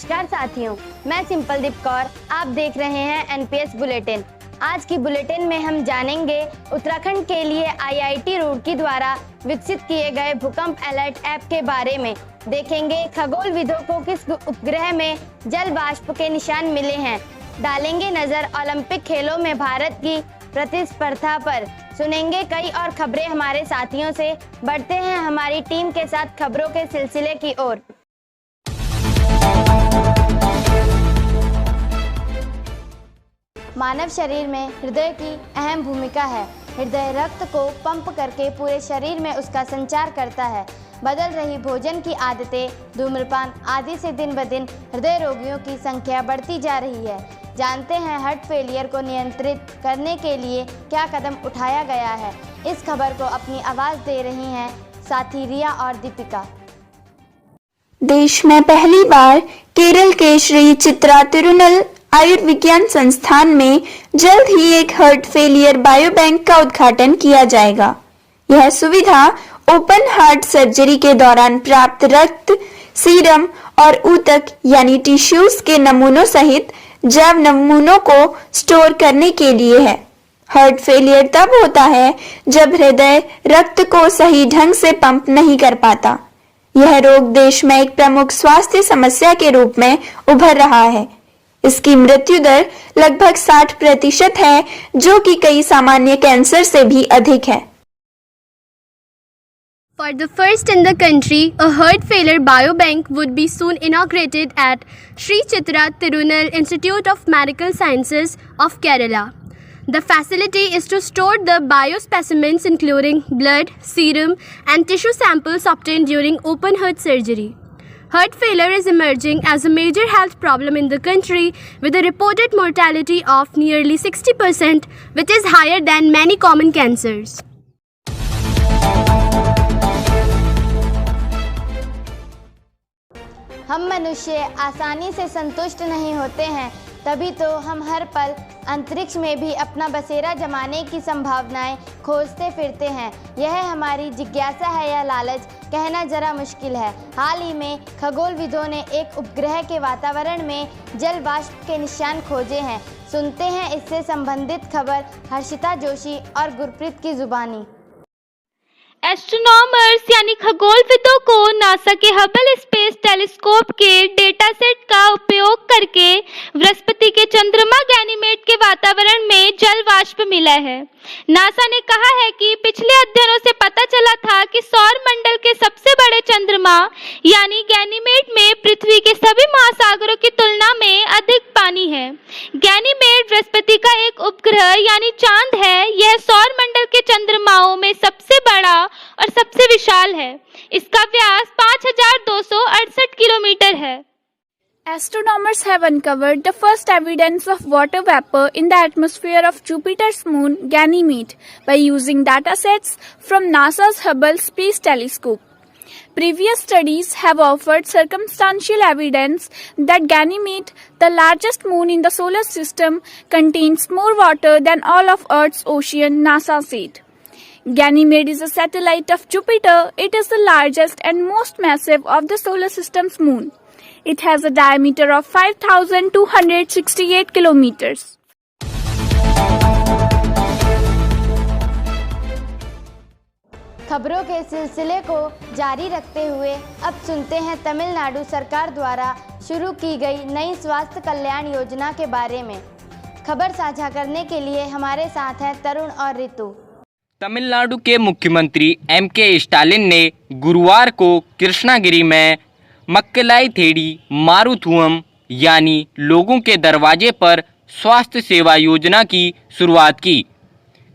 नमस्कार साथियों, मैं सिंपलदीप कौर। आप देख रहे हैं एनपीएस बुलेटिन। आज की बुलेटिन में हम जानेंगे उत्तराखंड के लिए आईआईटी रुड़की द्वारा विकसित किए गए भूकंप अलर्ट ऐप के बारे में। देखेंगे खगोलविदों को किस उपग्रह में जल वाष्प के निशान मिले हैं। डालेंगे नजर ओलंपिक खेलों में भारत की प्रतिस्पर्धा पर। सुनेंगे कई और खबरें हमारे साथियों से। बढ़ते हैं हमारी टीम के साथ खबरों के सिलसिले की ओर। मानव शरीर में हृदय की अहम भूमिका है। हृदय रक्त को पंप करके पूरे शरीर में उसका संचार करता है। बदल रही भोजन की आदतें, धूम्रपान आदि से दिन ब दिन हृदय रोगियों की संख्या बढ़ती जा रही है। जानते हैं हार्ट फेलियर को नियंत्रित करने के लिए क्या कदम उठाया गया है। इस खबर को अपनी आवाज़ दे रही हैं साथी रिया और दीपिका। देश में पहली बार केरल के श्री चित्रा तिरुनल आयुर्विज्ञान संस्थान में जल्द ही एक हार्ट फेलियर बायोबैंक का उद्घाटन किया जाएगा। यह सुविधा ओपन हार्ट सर्जरी के दौरान प्राप्त रक्त, सीरम और ऊतक यानी टिश्यूज के नमूनों सहित जैव नमूनों को स्टोर करने के लिए है। हार्ट फेलियर तब होता है जब हृदय रक्त को सही ढंग से पंप नहीं कर पाता। यह रोग देश में एक प्रमुख स्वास्थ्य समस्या के रूप में उभर रहा है। इसकी मृत्यु दर लगभग 60% है, जो कि कई सामान्य कैंसर से भी अधिक है। For the first in the country, a heart failure biobank would be soon inaugurated at Sri Chitra Tirunal Institute of Medical Sciences of Kerala. The facility is to store the biospecimens including blood, serum and tissue samples obtained during open heart surgery. Heart failure is emerging as a major health problem in the country with a reported mortality of nearly 60%, which is higher than many common cancers. हम मनुष्य आसानी से संतुष्ट नहीं होते हैं, तभी तो हम हर पल अंतरिक्ष में भी अपना बसेरा जमाने की संभावनाएं खोजते फिरते हैं। यह हमारी जिज्ञासा है या लालच, कहना जरा मुश्किल है। हाल ही में खगोलविदों ने एक उपग्रह के वातावरण में जल वाष्प के निशान खोजे हैं। सुनते हैं इससे संबंधित खबर हर्षिता जोशी और गुरप्रीत की जुबानी। एस्ट्रोनॉमर्स यानी खगोलविदों को नासा के हबल स्पेस टेलीस्कोप के डेटा सेट का उपयोग करके बृहस्पति के चंद्रमा गैनीमेड के वातावरण में जल वाष्प मिला है। नासा ने कहा है कि पिछले अध्ययनों से पता चला था कि सौर मंडल के सबसे बड़े चंद्रमा यानी गैनीमेड में पृथ्वी के सभी महासागरों की तुलना में अधिक पानी है। गैनीमेड बृहस्पति का एक उपग्रह यानी चांद है। यह सौर मंडल के चंद्रमाओं में सबसे बड़ा और सबसे विशाल है। इसका व्यास 5268 किलोमीटर है। Astronomers have uncovered the first evidence of water vapor in the atmosphere of Jupiter's moon Ganymede by using datasets from NASA's Hubble Space Telescope. Previous studies have offered circumstantial evidence that Ganymede, the largest moon in the solar system, contains more water than all of Earth's ocean, NASA said. Ganymede is a satellite of Jupiter. It is the largest and most massive of the solar system's moon. It has a diameter of 5,268 kilometers. खबरों के सिलसिले को जारी रखते हुए अब सुनते हैं तमिलनाडु सरकार द्वारा शुरू की गई नई स्वास्थ्य कल्याण योजना के बारे में। खबर साझा करने के लिए हमारे साथ हैं तरुण और रितु। तमिलनाडु के मुख्यमंत्री एम.के. स्टालिन ने गुरुवार को कृष्णागिरी में मक्कलाई थेड़ी मारुथुवम यानी लोगों के दरवाजे पर स्वास्थ्य सेवा योजना की शुरुआत की।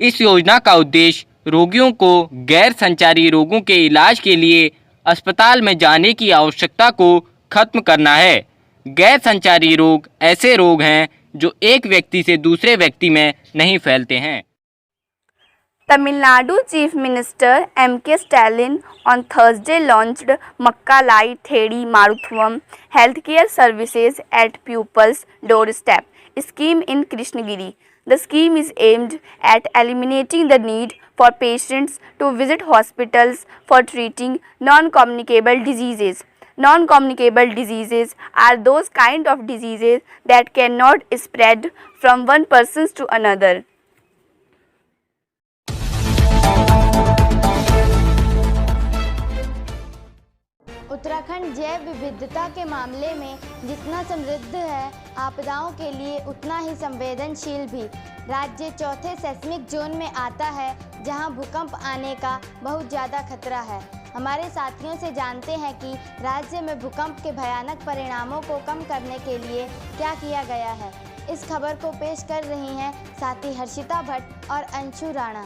इस योजना का उद्देश्य रोगियों को गैर संचारी रोगों के इलाज के लिए अस्पताल में जाने की आवश्यकता को खत्म करना है। गैर संचारी रोग ऐसे रोग हैं जो एक व्यक्ति से दूसरे व्यक्ति में नहीं फैलते हैं। Tamil Nadu Chief Minister M.K. Stalin on Thursday launched Makkalai Thedi Maruthuvam Healthcare Services at Pupils' Doorstep scheme in Krishnagiri. The scheme is aimed at eliminating the need for patients to visit hospitals for treating non-communicable diseases. Non-communicable diseases are those kind of diseases that cannot spread from one person to another. Uttarakhand जैव विविधता के मामले में जितना समृद्ध है, आपदाओं के लिए उतना ही संवेदनशील भी। राज्य चौथे सेस्मिक जोन में आता है, जहां भूकंप आने का बहुत ज़्यादा खतरा है। हमारे साथियों से जानते हैं कि राज्य में भूकंप के भयानक परिणामों को कम करने के लिए क्या किया गया है। इस खबर को पेश कर रही हैं साथी हर्षिता भट्ट और अंशु राणा।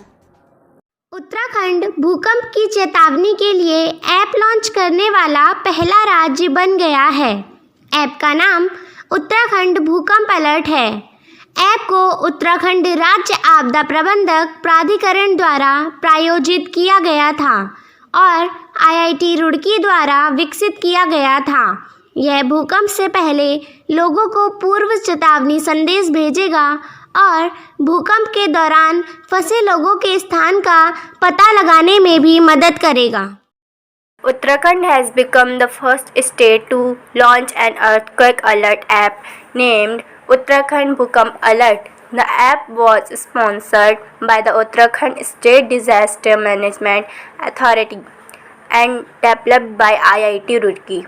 उत्तराखंड भूकंप की चेतावनी के लिए ऐप लॉन्च करने वाला पहला राज्य बन गया है। ऐप का नाम उत्तराखंड भूकंप अलर्ट है। ऐप को उत्तराखंड राज्य आपदा प्रबंधक प्राधिकरण द्वारा प्रायोजित किया गया था और IIT रुड़की द्वारा विकसित किया गया था। यह भूकंप से पहले लोगों को पूर्व चेतावनी संदेश भेजेगा और भूकंप के दौरान फंसे लोगों के स्थान का पता लगाने में भी मदद करेगा। Uttarakhand has become the first state to launch an earthquake alert app named Uttarakhand Bhukam Alert. The app was sponsored by the Uttarakhand State Disaster Management Authority and developed by IIT Roorkee.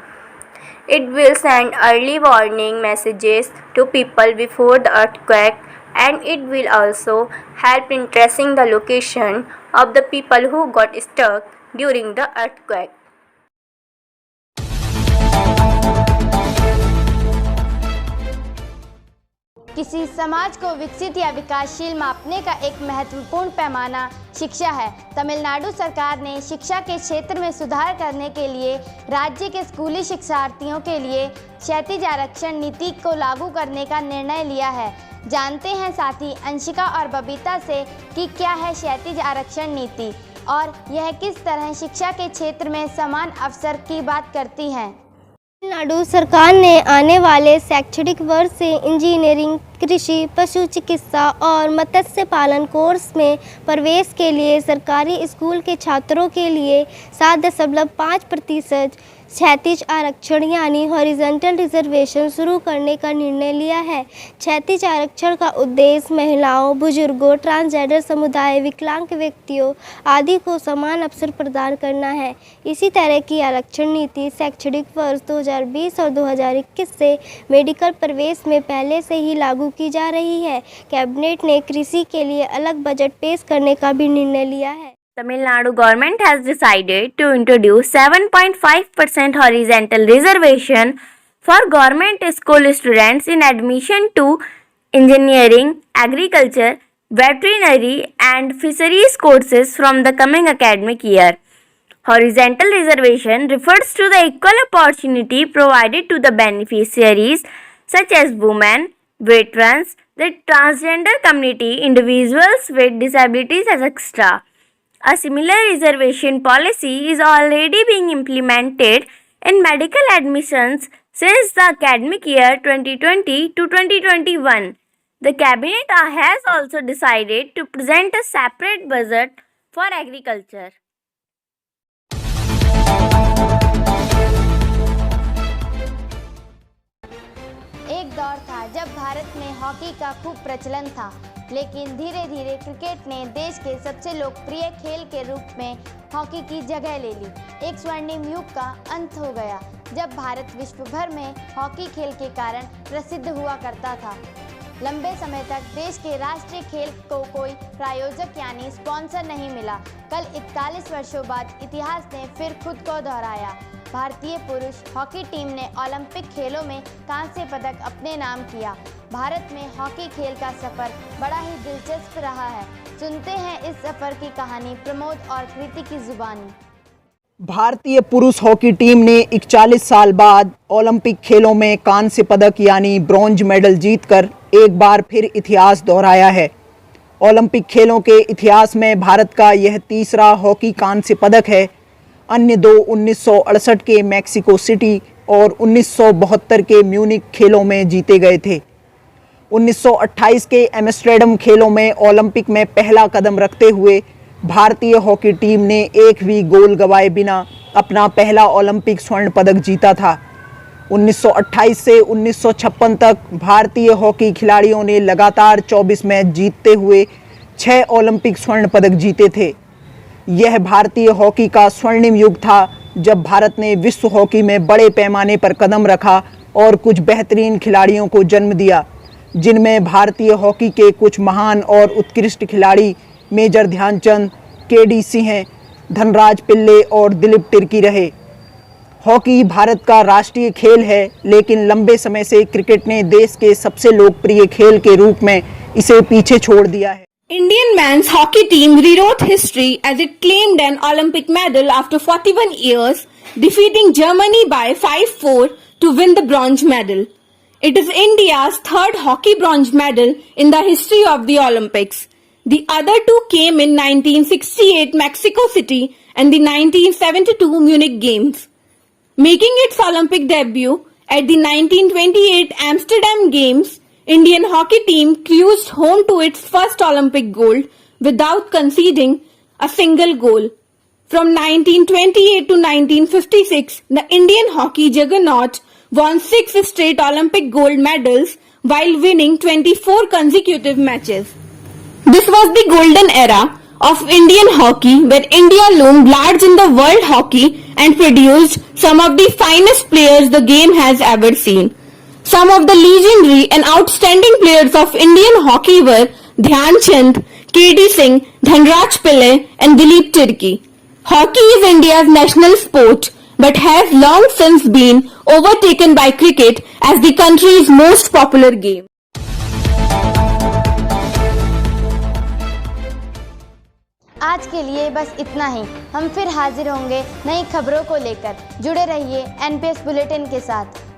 It will send early warning messages to people before the earthquake, and it will also help in tracing the location of the people who got stuck during the earthquake. किसी समाज को विकसित या विकासशील मापने का एक महत्वपूर्ण पैमाना शिक्षा है। तमिलनाडु सरकार ने शिक्षा के क्षेत्र में सुधार करने के लिए राज्य के स्कूली शिक्षार्थियों के लिए क्षैतिज आरक्षण नीति को लागू करने का निर्णय लिया है। जानते हैं साथी अंशिका और बबीता से कि क्या है क्षैतिज आरक्षण नीति और यह किस तरह शिक्षा के क्षेत्र में समान अवसर की बात करती है। तमिलनाडु सरकार ने आने वाले शैक्षणिक वर्ष से इंजीनियरिंग, कृषि, पशु चिकित्सा और मत्स्य पालन कोर्स में प्रवेश के लिए सरकारी स्कूल के छात्रों के लिए 7.5% क्षैतिज आरक्षण यानी हॉरिजॉन्टल रिजर्वेशन शुरू करने का निर्णय लिया है। क्षैतिज आरक्षण का उद्देश्य महिलाओं, बुजुर्गों, ट्रांसजेंडर समुदाय, विकलांग व्यक्तियों आदि को समान अवसर प्रदान करना है। इसी तरह की आरक्षण नीति शैक्षणिक वर्ष 2020 और 2021 से मेडिकल प्रवेश में पहले से ही लागू की जा रही है। कैबिनेट ने कृषि के लिए अलग बजट पेश करने का भी निर्णय लिया है। Tamil Nadu government has decided to introduce 7.5% horizontal reservation for government school students in admission to engineering, agriculture, veterinary and fisheries courses from the coming academic year. Horizontal reservation refers to the equal opportunity provided to the beneficiaries such as women, veterans, the transgender community, individuals with disabilities, etc. A similar reservation policy is already being implemented in medical admissions since the academic year 2020 to 2021. The cabinet has also decided to present a separate budget for agriculture. एक दौर था जब भारत में hockey का खूब प्रचलन था, लेकिन धीरे धीरे क्रिकेट ने देश के सबसे लोकप्रिय खेल के रूप में हॉकी की जगह ले ली। एक स्वर्णिम युग का अंत हो गया जब भारत विश्व भर में हॉकी खेल के कारण प्रसिद्ध हुआ करता था। लंबे समय तक देश के राष्ट्रीय खेल को कोई प्रायोजक यानी स्पॉन्सर नहीं मिला। कल 41 वर्षों बाद इतिहास ने फिर खुद को दोहराया। भारतीय पुरुष हॉकी टीम ने ओलंपिक खेलों में कांस्य पदक अपने नाम किया। भारत में हॉकी खेल का सफ़र बड़ा ही दिलचस्प रहा है। सुनते हैं इस सफ़र की कहानी प्रमोद और कृति की जुबानी। भारतीय पुरुष हॉकी टीम ने 41 साल बाद ओलंपिक खेलों में कांस्य पदक यानी ब्रॉन्ज मेडल जीतकर एक बार फिर इतिहास दोहराया है। ओलंपिक खेलों के इतिहास में भारत का यह तीसरा हॉकी कांस्य पदक है। अन्य दो 1968 के मैक्सिको सिटी और 1972 के म्यूनिक खेलों में जीते गए थे। 1928 के एम्स्टर्डम खेलों में ओलंपिक में पहला कदम रखते हुए भारतीय हॉकी टीम ने एक भी गोल गंवाए बिना अपना पहला ओलंपिक स्वर्ण पदक जीता था। 1928 से 1956 तक भारतीय हॉकी खिलाड़ियों ने लगातार 24 मैच जीतते हुए 6 ओलंपिक स्वर्ण पदक जीते थे। यह भारतीय हॉकी का स्वर्णिम युग था जब भारत ने विश्व हॉकी में बड़े पैमाने पर कदम रखा और कुछ बेहतरीन खिलाड़ियों को जन्म दिया, जिनमें भारतीय हॉकी के कुछ महान और उत्कृष्ट खिलाड़ी मेजर ध्यानचंद, के.डी. सिंह, धनराज पिल्ले और दिलीप तिर्की रहे। हॉकी भारत का राष्ट्रीय खेल है, लेकिन लंबे समय से क्रिकेट ने देश के सबसे लोकप्रिय खेल के रूप में इसे पीछे छोड़ दिया है। Indian men's hockey team rewrote history as it claimed an Olympic medal after 41 years, defeating Germany by 5-4 to win the bronze medal. It is India's third hockey bronze medal in the history of the Olympics. The other two came in 1968 Mexico City and the 1972 Munich Games. Making its Olympic debut at the 1928 Amsterdam Games, Indian hockey team cruised home to its first Olympic gold without conceding a single goal. From 1928 to 1956, the Indian hockey juggernaut won 6 straight Olympic gold medals while winning 24 consecutive matches. This was the golden era of Indian hockey, where India loomed large in the world hockey and produced some of the finest players the game has ever seen. Some of the legendary and outstanding players of Indian hockey were Dhyanchand, K.D. Singh, Dhanraj Pillai and Dileep Tirki. Hockey is India's national sport but has long since been overtaken by cricket as the country's most popular game. आज के लिए बस इतना ही। हम फिर हाजिर होंगे नई खबरों को लेकर। जुड़े रहिए एनपीएस बुलेटिन के साथ।